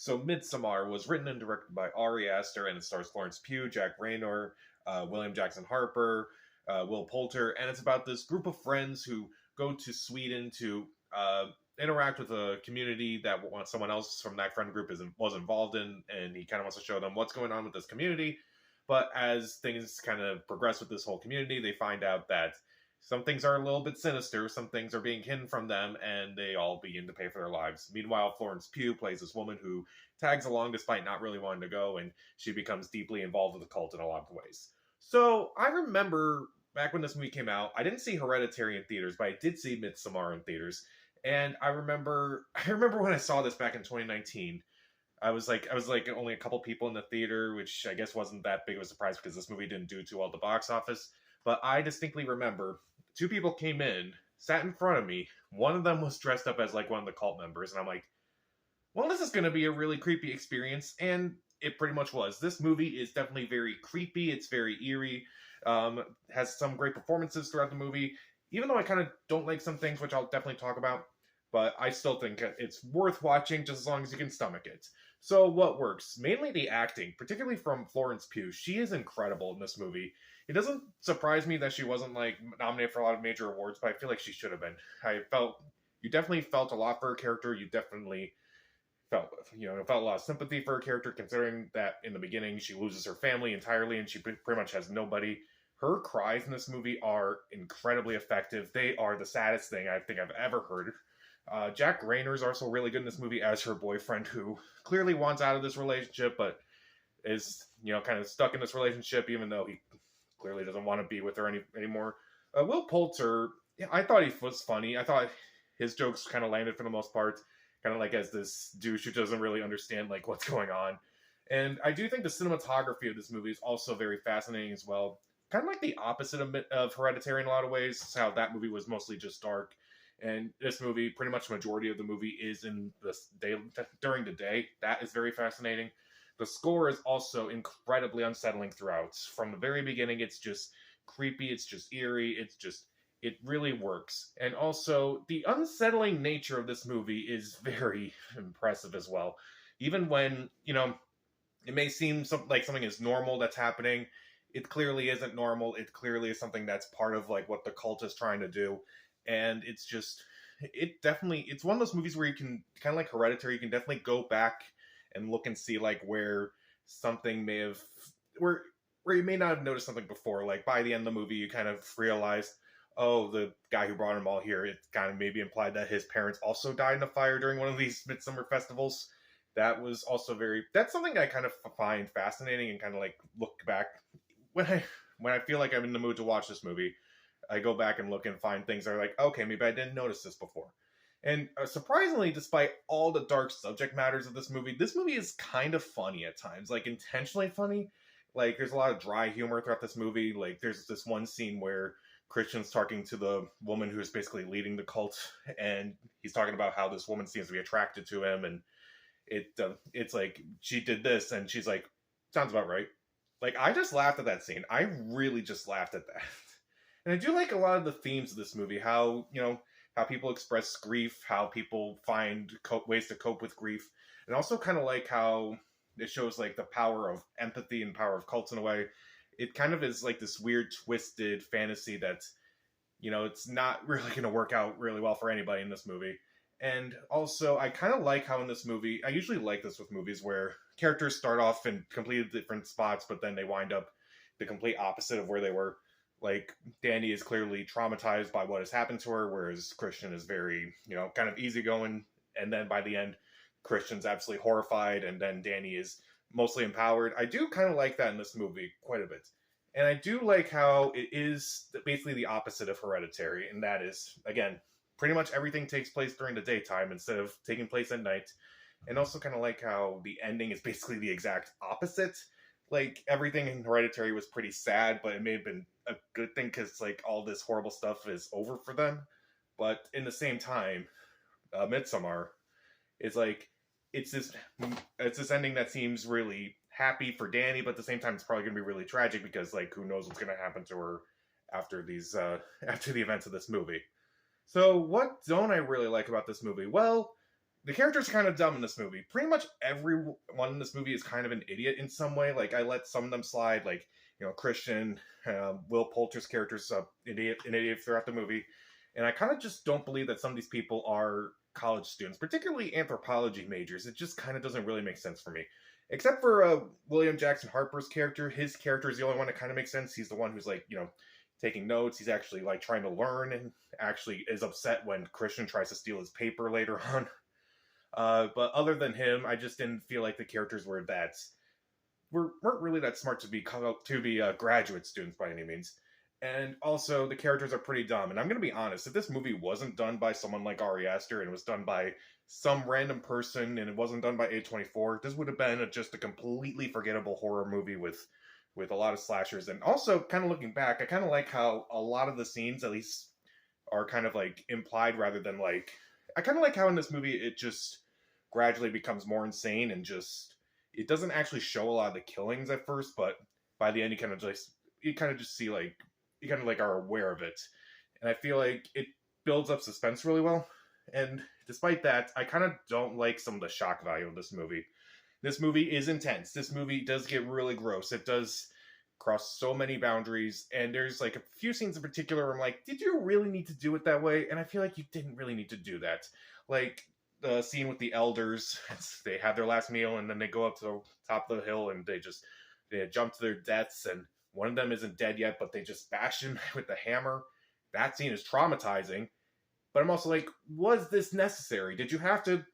So Midsommar was written and directed by Ari Aster, and it stars Florence Pugh, Jack Raynor, William Jackson Harper, Will Poulter, and it's about this group of friends who go to Sweden to interact with a community that someone else from that friend group was involved in, and he kind of wants to show them what's going on with this community. But as things kind of progress with this whole community, they find out that some things are a little bit sinister, some things are being hidden from them, and they all begin to pay for their lives. Meanwhile, Florence Pugh plays this woman who tags along despite not really wanting to go, and she becomes deeply involved with the cult in a lot of ways. So I remember back when this movie came out, I didn't see Hereditary in theaters, but I did see Midsommar in theaters. And I remember when I saw this back in 2019. I was like only a couple people in the theater, which I guess wasn't that big of a surprise because this movie didn't do too well at the box office. But I distinctly remember two people came in, sat in front of me. One of them was dressed up as like one of the cult members, and I'm like, well, this is going to be a really creepy experience, and it pretty much was. This movie is definitely very creepy. It's very eerie. Has some great performances throughout the movie, even though I kind of don't like some things, which I'll definitely talk about. But I still think it's worth watching just as long as you can stomach it. So what works? Mainly the acting, particularly from Florence Pugh. She is incredible in this movie. It doesn't surprise me that she wasn't like nominated for a lot of major awards, but I feel like she should have been. You definitely felt a lot for her character. You definitely felt a lot of sympathy for her character, considering that in the beginning she loses her family entirely and she pretty much has nobody. Her cries in this movie are incredibly effective. They are the saddest thing I think I've ever heard. Jack Raynor is also really good in this movie as her boyfriend, who clearly wants out of this relationship, but is kind of stuck in this relationship, even though he clearly doesn't want to be with her anymore. Will Poulter, yeah, I thought he was funny. I thought his jokes kind of landed for the most part, kind of like as this douche who doesn't really understand like what's going on. And I do think the cinematography of this movie is also very fascinating as well. Kind of like the opposite of Hereditary in a lot of ways. How that movie was mostly just dark, and this movie, pretty much the majority of the movie is in this day during the day. That is very fascinating. The score is also incredibly unsettling throughout. From the very beginning, it's just creepy, it's just eerie, it really works. And also, the unsettling nature of this movie is very impressive as well. Even when, it may seem like something is normal that's happening, it clearly isn't normal. It clearly is something that's part of like what the cult is trying to do. And it's one of those movies where you can, kind of like Hereditary, you can definitely go back and look and see like where something may have, where you may not have noticed something before. Like by the end of the movie, you kind of realize, oh, the guy who brought them all here, it kind of maybe implied that his parents also died in a fire during one of these midsummer festivals. That was also that's something I kind of find fascinating, and kind of like look back when I feel like I'm in the mood to watch this movie. I go back and look and find things that are like, okay, maybe I didn't notice this before. And surprisingly, despite all the dark subject matters of this movie is kind of funny at times, like intentionally funny. Like there's a lot of dry humor throughout this movie. Like there's this one scene where Christian's talking to the woman who is basically leading the cult, and he's talking about how this woman seems to be attracted to him, and it's like she did this, and she's like, sounds about right. Like I just laughed at that scene. I really just laughed at that. And I do like a lot of the themes of this movie, how people express grief, how people find ways to cope with grief, and also kind of like how it shows like the power of empathy and power of cults in a way. It kind of is like this weird twisted fantasy that's, it's not really going to work out really well for anybody in this movie. And also, I kind of like how in this movie, I usually like this with movies where characters start off in completely different spots, but then they wind up the complete opposite of where they were. Like, Danny is clearly traumatized by what has happened to her, whereas Christian is very, kind of easygoing. And then by the end, Christian's absolutely horrified, and then Danny is mostly empowered. I do kind of like that in this movie quite a bit. And I do like how it is basically the opposite of Hereditary, and that is, again, pretty much everything takes place during the daytime instead of taking place at night. And also kind of like how the ending is basically the exact opposite. Like, everything in Hereditary was pretty sad, but it may have been a good thing because, like, all this horrible stuff is over for them. But in the same time, Midsommar is like, it's this ending that seems really happy for Danny, but at the same time, it's probably going to be really tragic because, like, who knows what's going to happen to her after after the events of this movie. So, what don't I really like about this movie? Well, the characters are kind of dumb in this movie. Pretty much everyone in this movie is kind of an idiot in some way. Like, I let some of them slide, like, Christian, Will Poulter's character's an idiot throughout the movie. And I kind of just don't believe that some of these people are college students, particularly anthropology majors. It just kind of doesn't really make sense for me. Except for William Jackson Harper's character. His character is the only one that kind of makes sense. He's the one who's, like, taking notes. He's actually, like, trying to learn, and actually is upset when Christian tries to steal his paper later on. But other than him, I just didn't feel like the characters weren't really that smart to be graduate students by any means. And also, the characters are pretty dumb. And I'm going to be honest, if this movie wasn't done by someone like Ari Aster and it was done by some random person and it wasn't done by A24, this would have been just a completely forgettable horror movie with a lot of slashers. And also, kind of looking back, I kind of like how a lot of the scenes, at least, are kind of like implied rather than like... I kind of like how in this movie it just gradually becomes more insane and just... It doesn't actually show a lot of the killings at first, but by the end you kind of just see, like, you kind of like are aware of it. And I feel like it builds up suspense really well. And despite that, I kind of don't like some of the shock value of this movie. This movie is intense. This movie does get really gross. It does cross so many boundaries. And there's like a few scenes in particular where I'm like, did you really need to do it that way? And I feel like you didn't really need to do that. Like the scene with the elders, they have their last meal and then they go up to the top of the hill and they jump to their deaths, and one of them isn't dead yet, but they just bash him with a hammer. That scene is traumatizing. But I'm also like, was this necessary? Did you have to,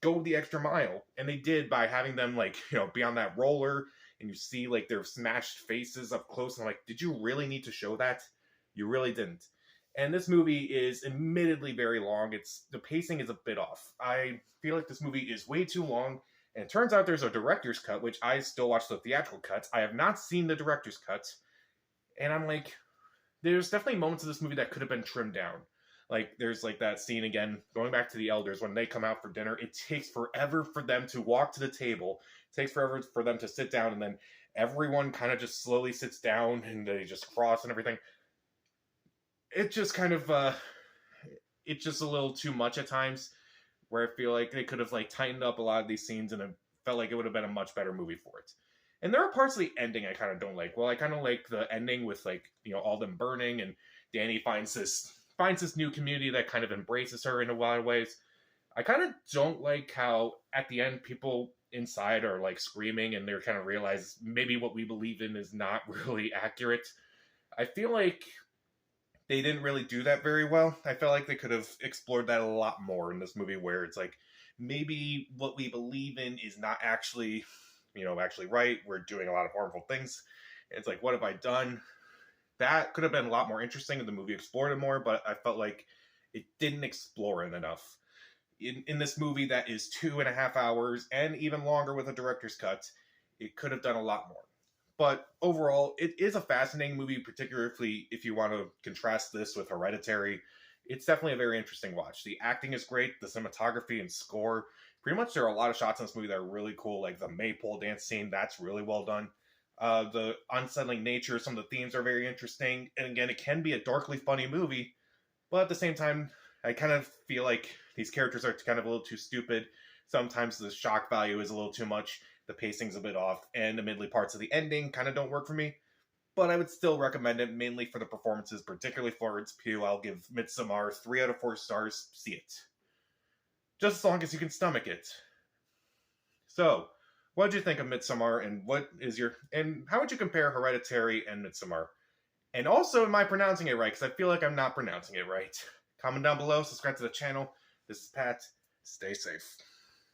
go the extra mile? And they did by having them, like, be on that roller, and you see, like, their smashed faces up close. And I'm like, did you really need to show that? You really didn't. And this movie is admittedly very long. The pacing is a bit off. I feel like this movie is way too long. And it turns out there's a director's cut, which I still watch the theatrical cuts. I have not seen the director's cut. And I'm like, there's definitely moments of this movie that could have been trimmed down. Like, there's like that scene again, going back to the elders, when they come out for dinner. It takes forever for them to walk to the table. It takes forever for them to sit down, and then everyone kind of just slowly sits down, and they just cross and everything. It just kind of, it's just a little too much at times, where I feel like they could have, like, tightened up a lot of these scenes, and it felt like it would have been a much better movie for it. And there are parts of the ending I kind of don't like. Well, I kind of like the ending with, like, all them burning, and Danny finds this new community that kind of embraces her in a lot of ways. I kind of don't like how, at the end, people inside are, like, screaming, and they're kind of realize maybe what we believe in is not really accurate. I feel like they didn't really do that very well. I felt like they could have explored that a lot more in this movie, where it's like, maybe what we believe in is not actually, actually right. We're doing a lot of harmful things. It's like, what have I done? That could have been a lot more interesting if the movie explored it more, but I felt like it didn't explore it enough. In this movie that is 2.5 hours, and even longer with a director's cut, it could have done a lot more. But overall, it is a fascinating movie, particularly if you want to contrast this with Hereditary. It's definitely a very interesting watch. The acting is great, the cinematography and score. Pretty much there are a lot of shots in this movie that are really cool, like the maypole dance scene, that's really well done. The unsettling nature, some of the themes are very interesting. And again, it can be a darkly funny movie, but at the same time, I kind of feel like these characters are kind of a little too stupid. Sometimes the shock value is a little too much. The pacing's a bit off, and the middly parts of the ending kind of don't work for me. But I would still recommend it, mainly for the performances, particularly Florence Pugh. I'll give Midsommar 3 out of 4 stars. See it. Just as long as you can stomach it. So, what did you think of Midsommar, and how would you compare Hereditary and Midsommar? And also, am I pronouncing it right? Because I feel like I'm not pronouncing it right. Comment down below, subscribe to the channel. This is Pat. Stay safe.